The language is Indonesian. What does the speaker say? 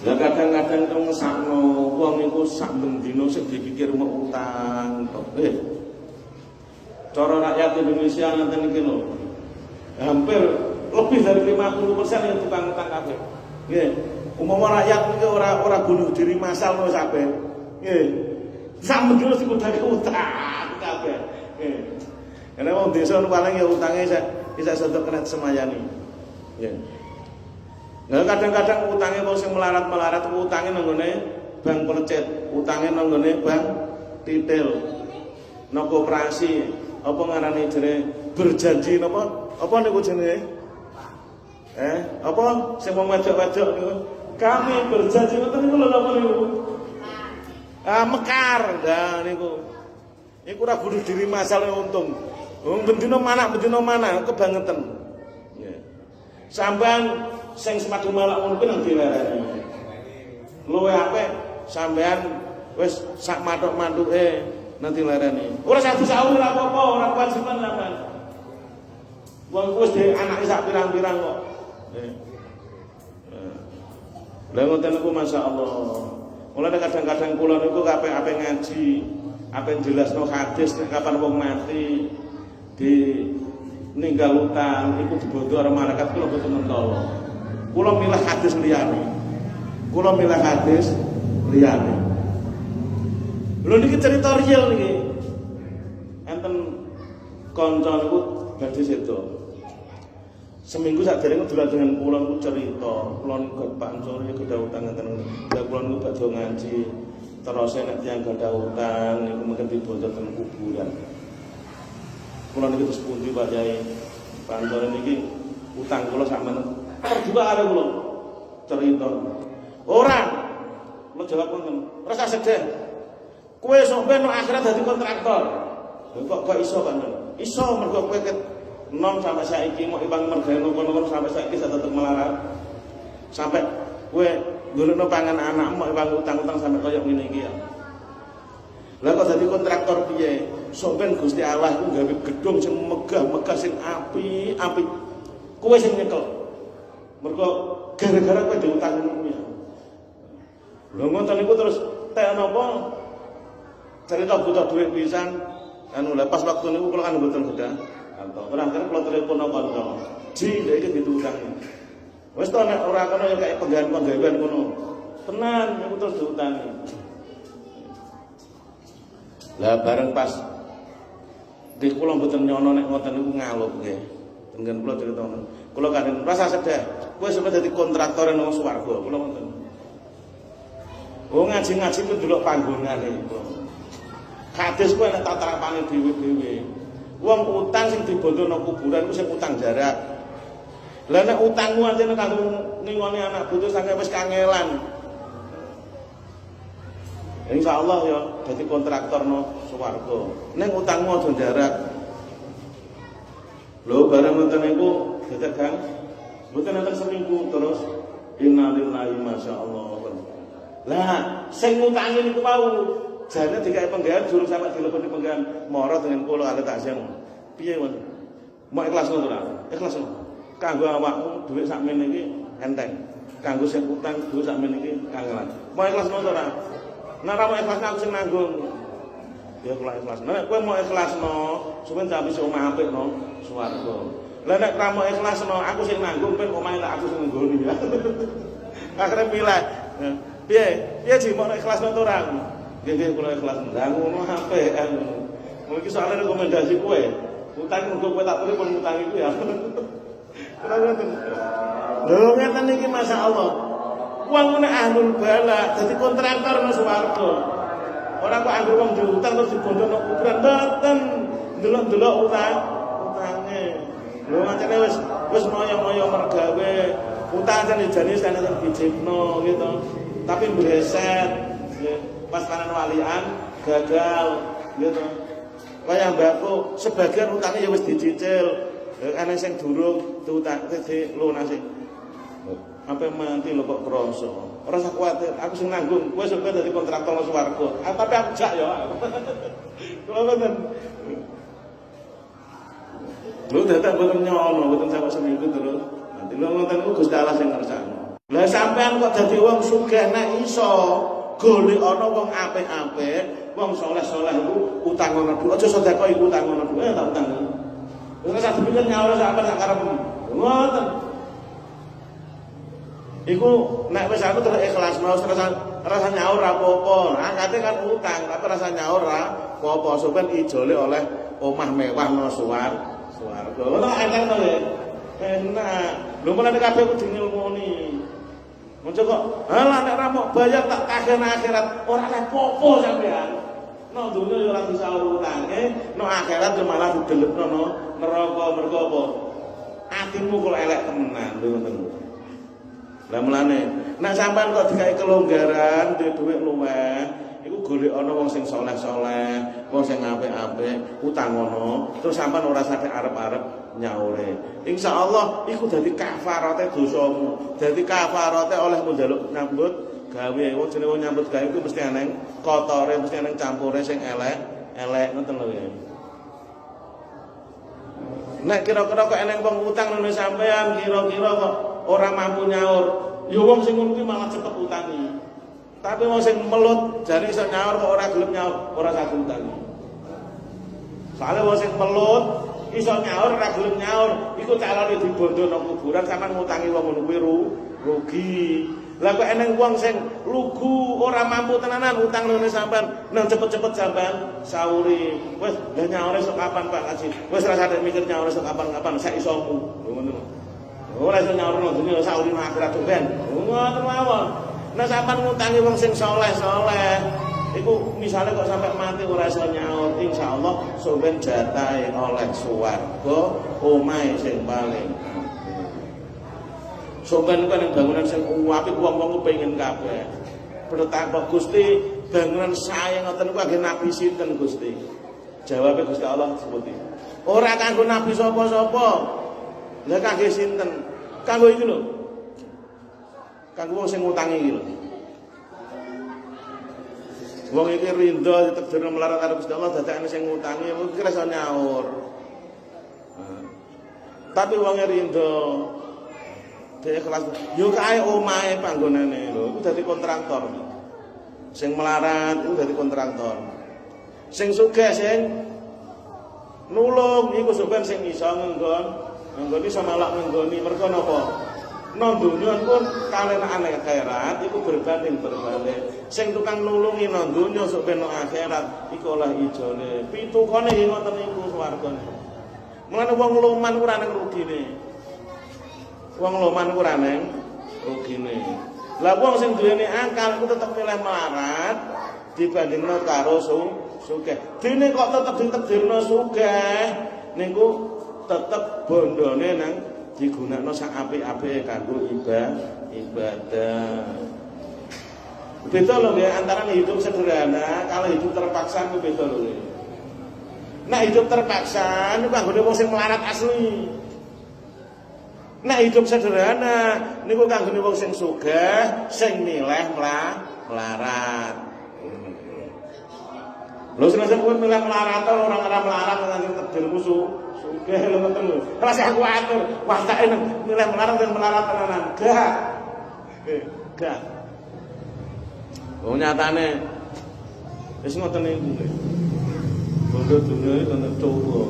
Lah kadang-kadang itu ngesakno wong iku sak bendina sing dipikir mau utang tok. Cara rakyat Indonesia nanten iki lho. Hampir lebih dari 50% yang tukang utang kabeh. Nggih. Umpama rakyat iki ora bunuh diri massal wis kabeh. Nggih. Sak bendina sing utang kabeh. Nggih. Karena wong desa paling ya utange bisa sedek kena semayani. Nggih. Nah, kadang-kadang utangnya kalau sing melarat-melarat utangnya nanggone bank pelecet, utangnya nanggone bank titil, no koperasi, apa ngarani jene berjanji apa niku jenenge? Apa sing wong wedok-wedok niku? Kami berjanji ngoten niku lho napa niku? Mekar, nah niku. Iku ora bunuh diri masalah untung. Wong bendina mana kebangetan. Nggih. Sampean sing semadu malak ngono kuwi nang dilereni. Luwe apik sampean wis sak mathuk-mathuke nang dilereni. Ora satu sawu ora apa-apa, ora kewajiban sampean. Wong wis dhewe anake sak pirang-pirang kok. Lah ngoten niku masyaallah. Mulane kadang-kadang kula niku ape ngaji, ape jelasno hadis nek kapan wong mati di ninggal utang iku dibondo karo malaikat kula boten mentolo. Kula milah hadis liyane. Lho niki cerita real niki. Enten kanca niku badhe sedo. Seminggu sakderenge dolan dengan kula niku cerita, kula niku Pak Ansori gadah utang ngeten. Lah kula niku badhe ngaji. Terus nek tiyang gadah utang niku mungkin dibondo ten kuburan. Kula niku terus pundi Pak Yai? Pak Ansori niki utang kula sak men berdua karo kula cerita. Ora. Kula jawab ngoten. Rasa sedih. Kowe sok ben nang akhirat dadi kontraktor. Kok iso kan? Iso mergo kowe nom sampai saiki mau ibang mergane kono sampai saiki tetep melarat. Sampai kowe golekno pangan anakmu ibang utang-utang sampai koyo ngene iki ya. Lah kok dadi kontraktor piye? Sok ben Gusti Allah iku gawe gedung sing megah-megah sing apik-apik. Kowe sing nyekel. Mergo gara-gara kowe diutang ngono ya. Lha ngoten niku terus tek napa? Cerita butuh duit pisan anu lepas waktu niku kula kan mboten kedah. Kantor. Terakhir kula telepon nang kanca. Ji, lha iki ditutang. Wis to nek ora kono ya kaya penggawean ngono. Tenan niku terus diutangi. Lah bareng pas di kula mboten nyono nek ngoten niku ngaluk nggih. Dengan kula cerita ngono. Kula kan rasa sedih. Kowe sampe dadi kontraktor nang swarga. Kula ngoten. Oh ngaji-ngaji ku delok panggungane kula. Hadis ku ana tatarapane dhewe-dhewe. Wong utang sing dibondo nang kuburan ku sing utang jarak. Lah nek utangmu ancene kanggo ngingoni anak bojo sampe wis kangelan. Insyaallah ya dadi kontraktor nang swarga. Ning utangmu aja jarak. Lho barang ngoten niku dadak Kang. Mboten enten seminggu terus innalillahi masyaallah. Lah sing ngutangi niku wau jane dikae penggawean durung sampe dileponi penggawean mara dengan kula kali takjil. Piye mon? Mau ikhlas ngono ora? Ikhlas. Kanggo awakmu dhuwit sakmene iki enteng. Kanggo sing utang dhuwit sakmene iki kangelan. Mau ikhlas ngono ora? Nek ora mau ikhlas aku sing nanggung. Ya kula ikhlas. Nek kowe mau ikhlasno, suwen tak bisa omah apik no swarga. Lah nek ora mau ikhlasno, aku sing nanggung ben omahe aku sing nggoni ya. Akhire pilih. Piye? Piye Ji mau ikhlasno to ora? Nggih kula ikhlas. Lah ngono apik anu. Mungkin soalnya rekomendasi kowe. Utang mergo kowe tak turi pun utang iku ya. Ora ngoten. Lho ngeten iki masyaallah. Wong nek ahlul bala dadi kontraktor nang swarga. Ora kok anggere wong diutang terus dibondo nang kuburan mboten. Delok-delok utange. Lho macane wis moyo-moyo mergawe. Utang jane jane sana dijipno gitu. Tapi mbreset. Pas kanan walian gagal gitu. Kaya mbakku sebagian utangnya ya wis dicicil. Ana sing durung diutang dilunasi. Sampai mati lho kok krasa. Ora usah kuwatir, aku sing nanggung. Kowe sampe dadi kontraktor nang swarga. Tapi aku jak ya. Kula ngoten. Lho dadak mboten nyono, mboten sampe seminggu terus. Nanti lho ngoten ku Gusti Allah sing ngersakno. Lah sampean kok dadi wong sugih nek iso golek ana wong apik-apik, wong saleh-saleh iku utang ana dhuwit. Aja sedekah iku utang ana dhuwit tak utang. Wis sak dipikir nyaur sampean sak karep. Ngoten. Iku nek wis aku terus ikhlas mau rasa nyaur ra apa-apa. Angkate kan utang, tapi rasa nyaur ra apa-apa. Sopen ijole oleh omah mewah no swarga. Ngono enak to ya. Enak. Lho mulane kabeh kudu ngilmuni. Mojo kok, alah nek ra mau bayar tak kagen akhirat, ora oleh popo sampean. No dunya yo ora bisa utange, no akhirat yo malah didelepno no neraka mergo apa? Atimu kok elek temenan lho ngoten. Lah mulane, nek sampean kok dikai kelonggaran, duwe dhuwit luweh, iku golek ana wong sing saleh-saleh, wong sing apik-apik, utang ngono, terus sampean ora sampe arep-arep nyaure. Insyaallah iku dadi kafarate dosamu. Dadi kafarate olehmu njaluk nyambut gawe. Wong jenenge wong nyambut gawe iku mesti ana kotore, mesti ana campure sing elek ngoten lho ya. Nek kira-kira kok eneng wong utang nang sampean, kira-kira kok ora mampu nyaur, ya wong sing ngono kuwi malah cepet utangi. Tapi wong sing melut jane iso nyaur kok ora gelem nyaur, ora saged utangi. Soale wong sing melut iso nyaur ora gelem nyaur, iku calone dibondo nang kuburan sampean ngutangi wong ngono kuwi rugi. Lah kok eneng wong sing lugu ora mampu tenanan utang nang sampean, nang cepet-cepet sampean sauri. Wis lah nyaure sok kapan Pak Kaji? Wis ora sadek mikir nyaure sok kapan-kapan sak isomu. Ngono. Ora iso nyaur nang dunya sauri nang akhirat ben. Ngoten mawon. Nek sampean ngutangi wong sing saleh-saleh, iku misale kok sampai mati ora iso nyaur, insyaallah sampean jatahe oleh swarga, omahe sing paling. Sampeyan kan bangunan sing apik wong-wong kepengin kabeh. Bertakwa Gusti, bangunan saya ngoten niku kangge nabi sinten Gusti? Jawabe Gusti Allah sebuti. Ora kanggo nabi sapa-sapa. Lah kangge sinten? Kanggo iki lho. Kanggo wong sing ngutangi iki lho. Wong iki rindo ditakdir melarat karo Gusti Allah dadekane sing ngutangi mungkin iso nyaur. Tapi wong rindo dia kelas yo kae omahe panggonane lho iku dadi kontraktor. Sing melarat iku dadi kontraktor. Sing sugih sing nulung iku sampeyan sing iso nggoni iso malak nggoni mergo napa? Nang donya pun kalenane akhirat iku berbanding berbalik. Sing tukang nulungi nang donya sampeyan nang akhirat iku oleh ijone. Pitukane ngoten niku swargane. Mulane wong loman ora nang rugine. Wong loman ku ora neng rugine. Lah wong sing duweni akal ku tetep milih melarat dibandingno karo sugih. Dene kok tetep ditakdirno sugih niku tetep bondone nang digunakno sak apik-apike kanggo ibadah. Beda lho ya antara hidup sederhana kalau hidup terpaksa ku beda lho. Nah hidup terpaksa niku kanggone wong sing melarat asli. Nah hidup sederhana niku kanggone wong sing sugih, sing milih melarat. Lho seneng kowe milih melarat orang ora melarat nang takdir musuh sugih lho ngoten lho. Rasa kuwatir, watake nang milih melarat dan melarat tenanan. Gak. Wong nyatane wis ngoten niku. Bondo dunya iki tenan coba.